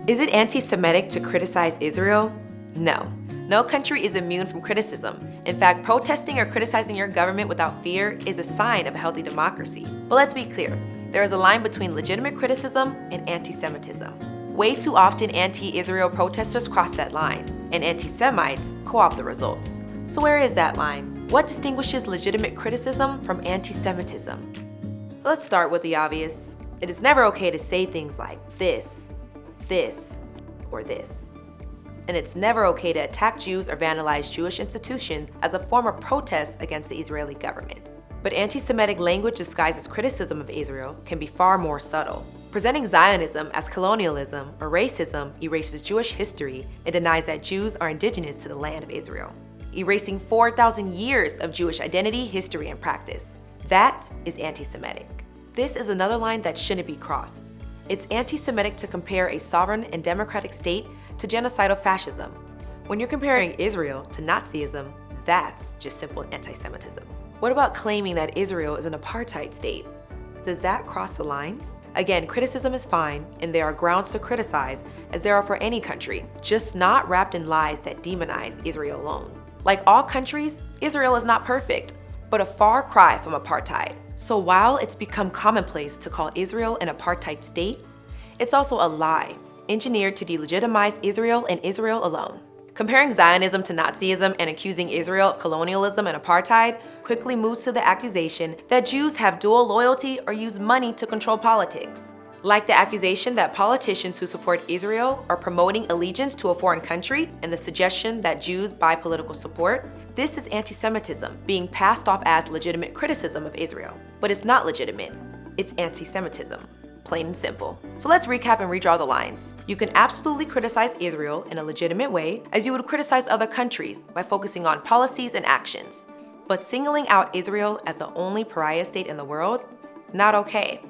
Is it anti-Semitic to criticize Israel? No. No country is immune from criticism. In fact, protesting or criticizing your government without fear is a sign of a healthy democracy. But let's be clear, there is a line between legitimate criticism and anti-Semitism. Way too often, anti-Israel protesters cross that line, and anti-Semites co-opt the results. So where is that line? What distinguishes legitimate criticism from anti-Semitism? Let's start with the obvious. It is never okay to say things like this, or this. And it's never okay to attack Jews or vandalize Jewish institutions as a form of protest against the Israeli government. But anti-Semitic language disguised as criticism of Israel can be far more subtle. Presenting Zionism as colonialism or racism erases Jewish history and denies that Jews are indigenous to the land of Israel, erasing 4,000 years of Jewish identity, history, and practice. That is anti-Semitic. This is another line that shouldn't be crossed. It's anti-Semitic to compare a sovereign and democratic state to genocidal fascism. When you're comparing Israel to Nazism, that's just simple anti-Semitism. What about claiming that Israel is an apartheid state? Does that cross the line? Again, criticism is fine, and there are grounds to criticize, as there are for any country, just not wrapped in lies that demonize Israel alone. Like all countries, Israel is not perfect, but a far cry from apartheid. So while it's become commonplace to call Israel an apartheid state, it's also a lie, engineered to delegitimize Israel and Israel alone. Comparing Zionism to Nazism and accusing Israel of colonialism and apartheid quickly moves to the accusation that Jews have dual loyalty or use money to control politics. Like the accusation that politicians who support Israel are promoting allegiance to a foreign country and the suggestion that Jews buy political support, this is anti-Semitism being passed off as legitimate criticism of Israel. But it's not legitimate, it's anti-Semitism. Plain and simple. So let's recap and redraw the lines. You can absolutely criticize Israel in a legitimate way, as you would criticize other countries by focusing on policies and actions. But singling out Israel as the only pariah state in the world, not okay.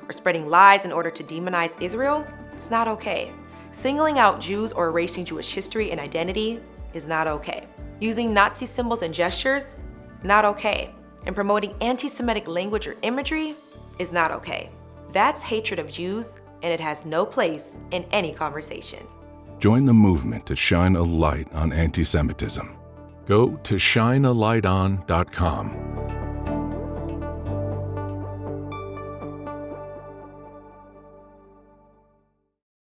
Or spreading lies in order to demonize Israel, it's not okay. Singling out Jews or erasing Jewish history and identity is not okay. Using Nazi symbols and gestures, not okay. And promoting anti-Semitic language or imagery is not okay. That's hatred of Jews, and it has no place in any conversation. Join the movement to shine a light on anti-Semitism. Go to shinealighton.com.